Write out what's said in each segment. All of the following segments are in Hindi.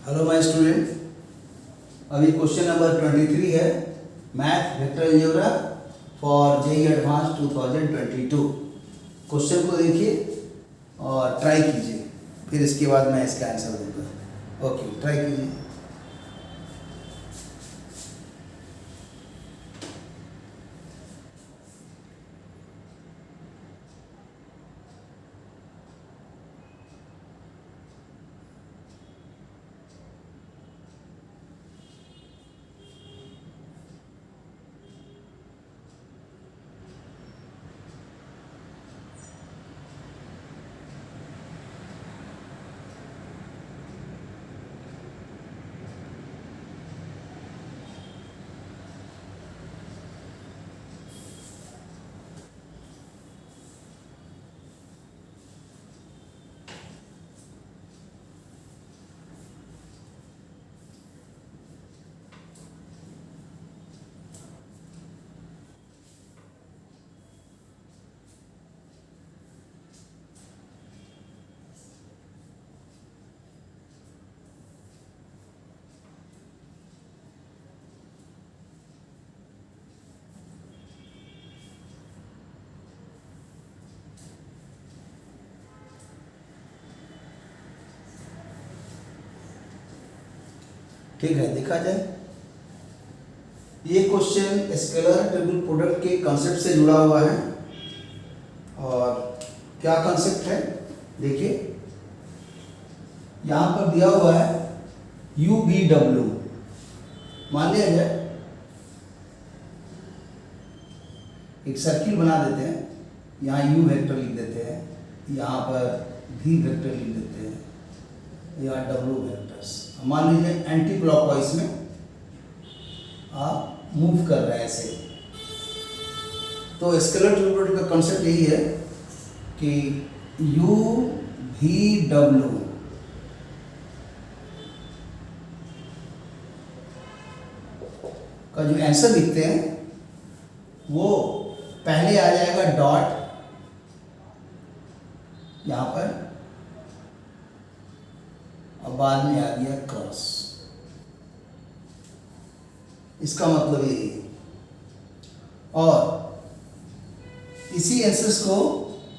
हेलो माय स्टूडेंट, अभी क्वेश्चन नंबर 23 है math vector algebra for JEE advance 2022। Question को देखिए और ट्राई कीजिए, फिर इसके बाद मैं इसका आंसर दूंगा। ओके, ट्राई कीजिए। ठीक है, देखा जाए। ये क्वेश्चन स्केलर ट्रिपल प्रोडक्ट के कॉन्सेप्ट से जुड़ा हुआ है। और क्या कॉन्सेप्ट है देखिए, यहाँ पर दिया हुआ है यू बी डब्ल्यू। मान लिया जाए एक सर्किल बना देते हैं, यहाँ यू वेक्टर लिख देते हैं, यहाँ पर भी वेक्टर लिख देते हैं, यहाँ डब्ल्यू वेक्टर्स। मान लीजिए एंटी क्लॉकवाइज में आप मूव कर रहे हैं ऐसे। तो स्केलर ट्रिपल प्रोडक्ट का कॉन्सेप्ट यही है कि यू भी डब्ल्यू का जो आंसर लिखते हैं वो पहले आ जाएगा डॉट यहाँ पर, और बाद में आ गया क्रॉस। इसका मतलब यही है। और इसी आंसर्स को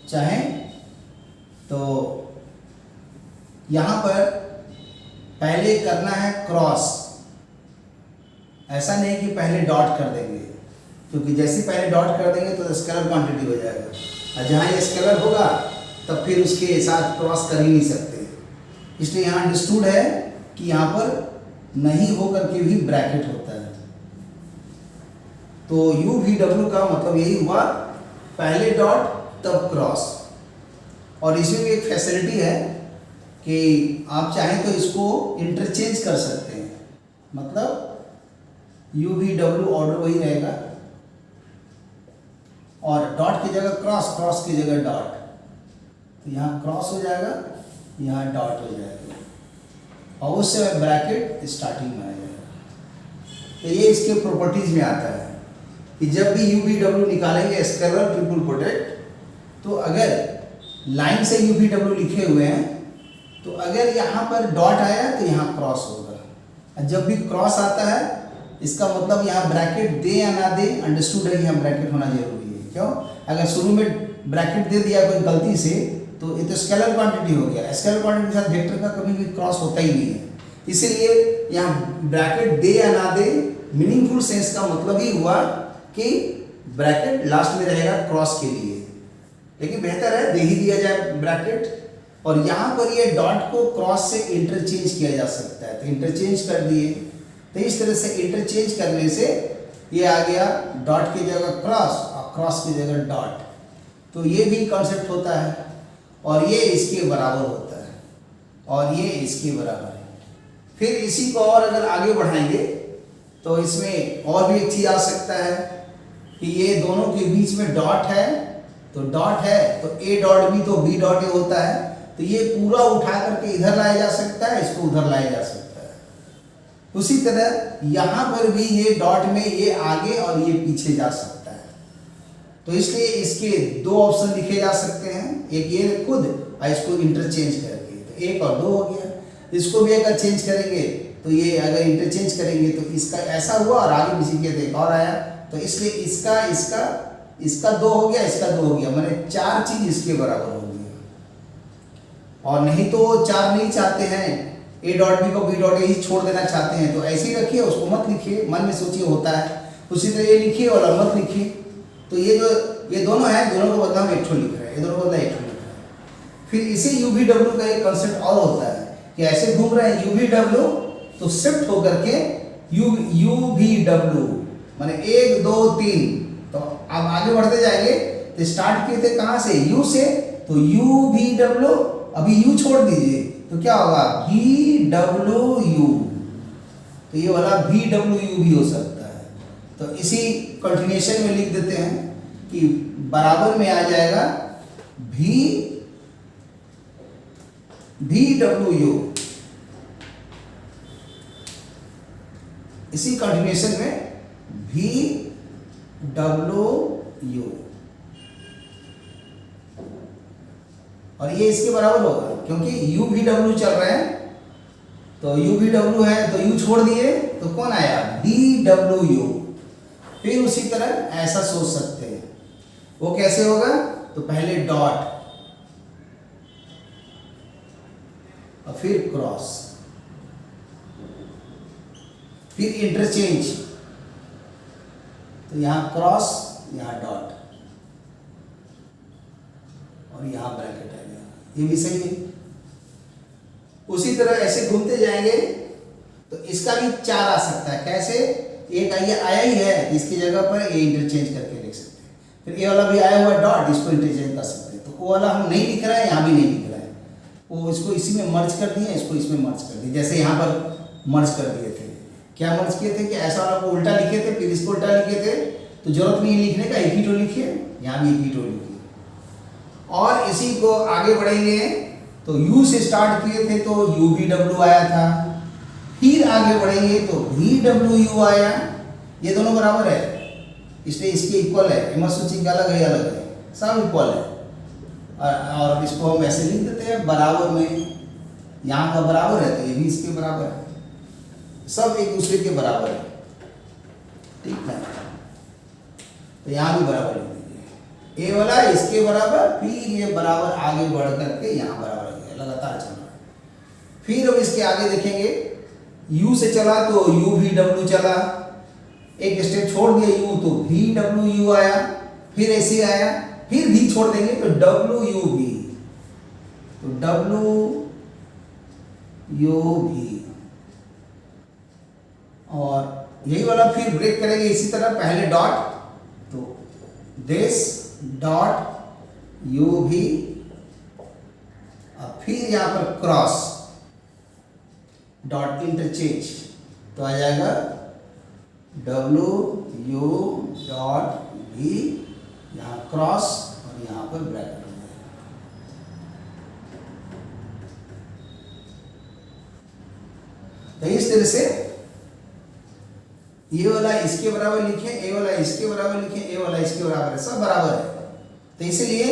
चाहें तो यहाँ पर पहले करना है क्रॉस। ऐसा नहीं कि पहले डॉट कर देंगे, क्योंकि जैसे पहले डॉट कर देंगे तो स्केलर क्वांटिटी हो जाएगा, और जहाँ ये स्केलर होगा तब फिर उसके साथ क्रॉस कर ही नहीं सकते। इसलिए यहाँ अंडरस्टूड है कि यहाँ पर नहीं होकर के भी ब्रैकेट होता है। तो यू वी डब्ल्यू का मतलब यही हुआ, पहले डॉट तब क्रॉस। और इसमें भी एक फैसिलिटी है कि आप चाहें तो इसको इंटरचेंज कर सकते हैं। मतलब यू वी डब्ल्यू ऑर्डर वही रहेगा, और डॉट की जगह क्रॉस, क्रॉस की जगह डॉट। तो यहाँ क्रॉस हो जाएगा, यहाँ डॉट हो जाएगा, और उससे ब्रैकेट स्टार्टिंग में आ जाएगा। तो ये इसके प्रॉपर्टीज में आता है कि जब भी यू वी डब्ल्यू निकालेंगे स्केलर ट्रिपल प्रोडक्ट, तो अगर लाइन से यू वी डब्ल्यू लिखे हुए हैं तो अगर यहाँ पर डॉट आया तो यहाँ क्रॉस होगा, और जब भी क्रॉस आता है इसका मतलब यहाँ ब्रैकेट दे या ना दे, अंडरस्टूड है कि यहाँ ब्रैकेट होना जरूरी है। क्यों? अगर शुरू में ब्रैकेट दे दिया कोई गलती से तो ये तो स्केलर क्वांटिटी हो गया। स्केलर क्वांटिटी के साथ वेक्टर का कभी भी क्रॉस होता ही नहीं है। इसीलिए यहाँ ब्रैकेट दे या ना दे, मीनिंगफुल सेंस का मतलब ही हुआ कि ब्रैकेट लास्ट में रहेगा क्रॉस के लिए, लेकिन बेहतर है दे ही दिया जाए ब्रैकेट। और यहाँ पर ये डॉट को क्रॉस से इंटरचेंज किया जा सकता है, तो इंटरचेंज कर दिए। तो इस तरह से इंटरचेंज करने से ये आ गया डॉट की जगह क्रॉस और क्रॉस की जगह डॉट। तो ये भी कॉन्सेप्ट होता है, और ये इसके बराबर होता है, और ये इसके बराबर है। फिर इसी को और अगर आगे बढ़ाएंगे तो इसमें और भी एक चीज आ सकता है कि ये दोनों के बीच में डॉट है, तो डॉट है तो ए डॉट भी तो बी डॉट ए होता है। तो ये पूरा उठा करके इधर लाया जा सकता है, इसको उधर लाया जा सकता है। उसी तरह यहाँ पर भी ये डॉट में ये आगे और ये पीछे जा सकता है। तो इसलिए इसके दो ऑप्शन लिखे जा सकते हैं, एक ये खुद और इसको इंटरचेंज करके, तो एक और दो हो गया। इसको भी अगर चेंज करेंगे तो ये अगर इंटरचेंज करेंगे तो इसका ऐसा हुआ और आगे किसी के एक और आया, तो इसलिए इसका इसका इसका 2 हो गया, इसका 2 हो गया, मैंने 4 चीज इसके बराबर हो गया। और नहीं तो 4 नहीं चाहते हैं, ए डॉट बी को बी डॉट ए ही छोड़ देना चाहते हैं, तो ऐसे ही रखिए, उसको मत लिखिए, मन में सोचिए होता है। उसी तरह ये लिखिए और मत लिखिए। तो ये जो ये दोनों है, दोनों को बदला हम एक ठो लिख रहे हैं, ये दोनों को बदला एक ठो लिख रहे हैं। फिर इसी यू वी डब्ल्यू का एक कंसेप्ट और होता है कि ऐसे घूम रहे हैं यू वी डब्ल्यू, तो शिफ्ट होकर के यू वी डब्ल्यू माने 1 2 3, तो अब आगे बढ़ते जाएंगे। तो स्टार्ट किए थे कहाँ से, यू से, तो यू वी डब्ल्यू, अभी यू छोड़ दीजिए तो क्या होगा वी डब्ल्यू यू, तो ये वाला वी डब्ल्यू यू भी हो सकता है। तो इसी कंटिन्यूएशन में लिख देते हैं कि बराबर में आ जाएगा वी डब्ल्यू यू। इसी कंटिन्यूएशन में वी डब्ल्यू यू, और ये इसके बराबर होगा क्योंकि यू वी डब्ल्यू चल रहे हैं, तो यू वी डब्ल्यू है तो यू छोड़ दिए तो कौन आया वी डब्ल्यू यू। फिर उसी तरह ऐसा सोच सकते हैं, वो कैसे होगा, तो पहले डॉट और फिर क्रॉस, फिर इंटरचेंज, तो यहां क्रॉस यहां डॉट और यहां ब्रैकेट आ गया, ये भी सही है। उसी तरह ऐसे घूमते जाएंगे तो इसका भी 4 आ सकता है, कैसे, एक आया ही है, इसकी जगह पर ये इंटरचेंज करके लिख सकते हैं। फिर ये वाला भी आया हुआ डॉट, इसको इंटरचेंज कर सकते हैं, तो वो वाला हम नहीं लिख रहे हैं, यहाँ भी नहीं लिख रहे हैं, वो इसको इसी में मर्ज कर दिए, इसको इसमें मर्ज कर दिए, जैसे यहाँ पर मर्ज कर दिए थे। क्या मर्ज किए थे कि ऐसा वाला को उल्टा लिखे थे, फिर इसको उल्टा लिखे थे, तो जरूरत नहीं लिखने का, एक ही टो लिखिए, यहाँ भी एक ही टो लिखिए। और इसी को आगे बढ़ेंगे तो U से स्टार्ट किए थे तो यू वी डब्ल्यू आया था, फिर आगे बढ़ेंगे तो वी डब्ल्यू यू आया, ये दोनों बराबर है इसलिए इसके इक्वल है, एम सूची का अलग है, सब इक्वल है। और इसको हम ऐसे लिख देते हैं बराबर में, यहाँ का बराबर है तो ये भी इसके बराबर है, सब एक दूसरे के बराबर है, ठीक है। तो यहाँ भी बराबर लिख दीजिए, ए वाला इसके बराबर, फिर ये बराबर आगे बढ़ करके यहाँ बराबर हो गया, लगातार चल रहा है। फिर अब इसके आगे देखेंगे, यू से चला तो यू वी डब्ल्यू चला, एक स्टेप छोड़ दिया यू तो वी डब्ल्यू यू आया, फिर ऐसे आया, फिर भी छोड़ देंगे तो डब्ल्यू यू वी, तो डब्ल्यू यू वी, और यही वाला फिर ब्रेक करेंगे इसी तरह, पहले डॉट तो दिस डॉट यू वी, और फिर यहां पर क्रॉस डॉट इंटरचेंज, तो आ जाएगा डब्ल्यू यू डॉट वी, यहां क्रॉस और यहां पर ब्रैकेट हो जाएगा। तो इस तरह से ये वाला इसके बराबर लिखे, ए वाला इसके बराबर लिखे, ए वाला इसके बराबर है, सब बराबर है। तो इसीलिए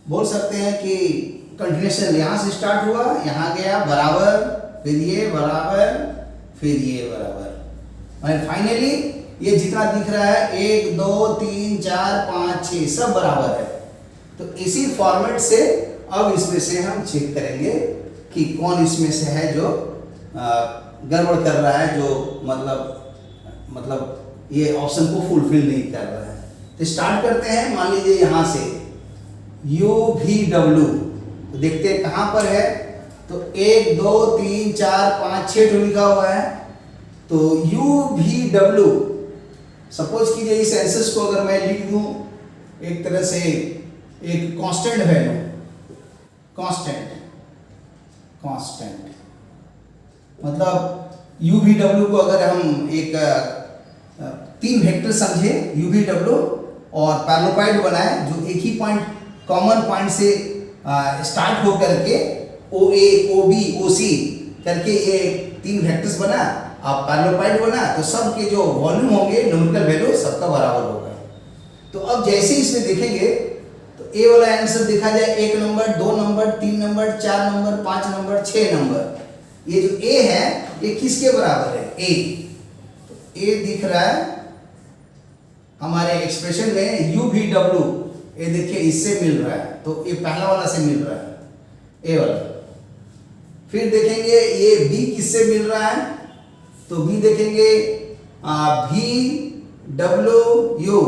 बोल सकते हैं कि कंटिन्यूएशन यहां से स्टार्ट हुआ, यहां गया बराबर, फिर ये बराबर, फिर ये बराबर, और फाइनली ये जितना दिख रहा है 1 2 3 4 5 6 सब बराबर है। तो इसी फॉर्मेट से अब इसमें से हम चेक करेंगे कि कौन इसमें से है जो गड़बड़ कर रहा है, जो मतलब ये ऑप्शन को फुलफिल नहीं कर रहा है। तो स्टार्ट करते हैं, मान लीजिए यहाँ से यू वी डब्ल्यू, तो देखते हैं कहाँ पर है, तो 1 2 3 4 5 6 तो लिखा हुआ है। तो यू वी डब्ल्यू, सपोज कीजिए इस एंसर्स को अगर मैं लिख दूं एक तरह से एक कांस्टेंट वैल्यू, कांस्टेंट मतलब यू वी डब्ल्यू को अगर हम एक 3 वेक्टर समझे यू वी डब्ल्यू और पैरेललोपाइड बनाए जो एक ही पॉइंट कॉमन पॉइंट से स्टार्ट हो करके ओ ए ओ बी ओ सी करके ये 3 वेक्टर्स बना, आप पैरेललोपाइड बना, तो सब के जो वॉल्यूम होंगे न्यूमेरिकल वैल्यू सबका बराबर होगा। तो अब जैसे इसमें देखेंगे तो ए वाला आंसर देखा जाए 1 number, 2 number, 3 number, 4 number, 5 number, 6 number. ये जो ए है ये किसके बराबर है? ए। तो ए दिख रहा है हमारे एक्सप्रेशन में यू भी डब्ल्यू, ये देखिए इससे मिल रहा है, तो ये पहला वाला से मिल रहा है, ए वाला। फिर देखेंगे ये बी किससे मिल रहा है, तो बी देखेंगे भी डब्ल्यू यू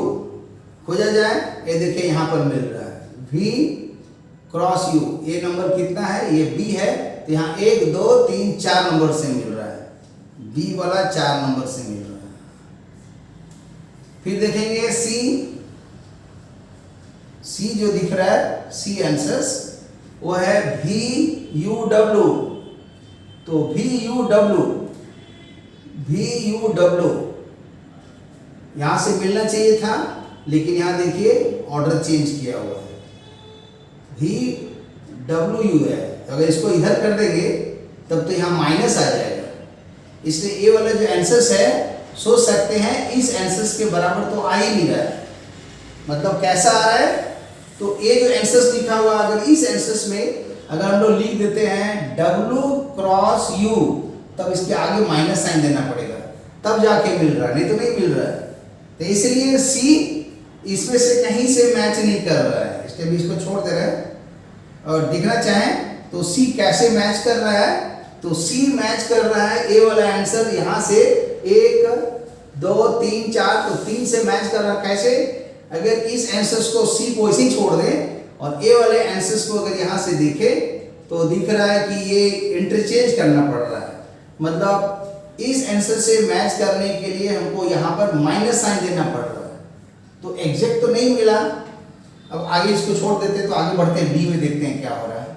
खोजा जाए, ये देखिए यहाँ पर मिल रहा है v क्रॉस यू। ये नंबर कितना है? ये b है, तो यहाँ 1 2 3 4 नंबर से मिल रहा है, b वाला 4 नंबर से मिल रहा है। फिर देखेंगे c जो दिख रहा है c आंसर्स वो है v u w, तो v u w यहां से मिलना चाहिए था, लेकिन यहां देखिए ऑर्डर चेंज किया हुआ है, v w u है। अगर इसको इधर कर देंगे तब तो यहाँ माइनस आ जाएगा, इसलिए ये वाला जो आंसर्स है सोच सकते हैं इस आंसर्स के बराबर तो आ ही नहीं रहा है। मतलब कैसा आ रहा है? तो ये जो आंसर्स लिखा हुआ अगर इस आंसर्स में अगर हम लोग लिख देते हैं w क्रॉस u, तब इसके आगे माइनस साइन देना पड़ेगा, तब जाके मिल रहा है, नहीं तो नहीं मिल रहा है। तो इसलिए c इसमें से कहीं से मैच नहीं कर रहा है, इसलिए भी इसको छोड़ दे रहे हैं। और दिखना चाहें तो c कैसे मैच कर रहा है, तो c मैच कर रहा है ए वाला आंसर यहाँ से 1 2 3 4, तो 3 से मैच कर रहा है। कैसे? अगर इस आंसर्स को c को ऐसे ही छोड़ दें और ए वाले आंसर्स को अगर यहाँ से देखें तो दिख रहा है कि ये इंटरचेंज करना पड़ रहा है, मतलब इस आंसर से मैच करने के लिए हमको यहाँ पर माइनस साइन देना पड़ रहा है, तो एग्जैक्ट तो नहीं मिला। अब आगे इसको छोड़ देते हैं, तो आगे बढ़ते हैं डी में, देखते हैं क्या हो रहा है।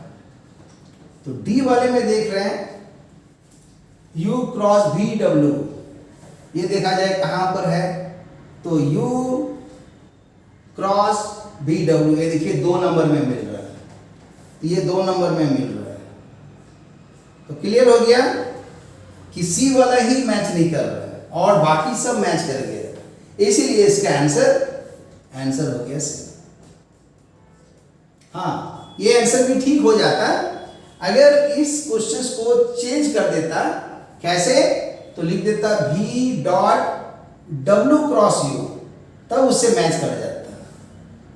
तो डी वाले में देख रहे हैं u क्रॉस v w, ये देखा जाए कहां पर है, तो u क्रॉस v w, ये देखिए 2 नंबर में मिल रहा है, तो ये 2 नंबर में मिल रहा है। तो क्लियर हो गया कि c वाला ही मैच नहीं कर रहा है और बाकी सब मैच कर गया, इसीलिए इसका आंसर हो गया सी। हाँ, ये आंसर भी ठीक हो जाता अगर इस क्वेश्चन को चेंज कर देता। कैसे? तो लिख देता v dot w cross u, तब उससे मैच कर जाता,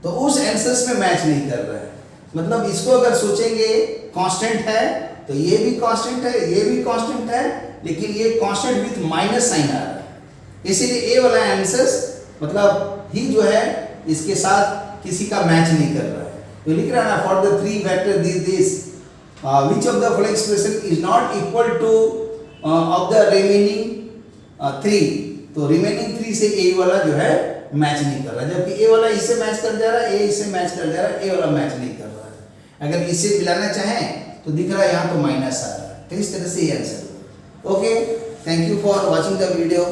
तो उस आंसर्स में मैच नहीं कर रहा है। मतलब इसको अगर सोचेंगे कांस्टेंट है तो ये भी कांस्टेंट है, ये भी कांस्टेंट है, लेकिन ये कांस्टेंट विथ माइनस साइन आ रहा है, इसीलिए ए वाला आंसर्स मतलब ही जो है इसके साथ किसी का मैच नहीं कर रहा है। तो लिख रहा है ना, for the 3 vector this which of the following expression is not equal to of the remaining 3, तो रिमेनिंग 3 से ए वाला जो है मैच नहीं कर रहा, जबकि ए वाला इससे मैच कर जा रहा है, ए इससे मैच कर जा रहा है, ए वाला मैच नहीं कर रहा है। अगर इससे मिलाना चाहें तो दिख रहा है यहाँ तो माइनस आ रहा है, तो इस तरह से ये answer. Okay, thank you for watching the video.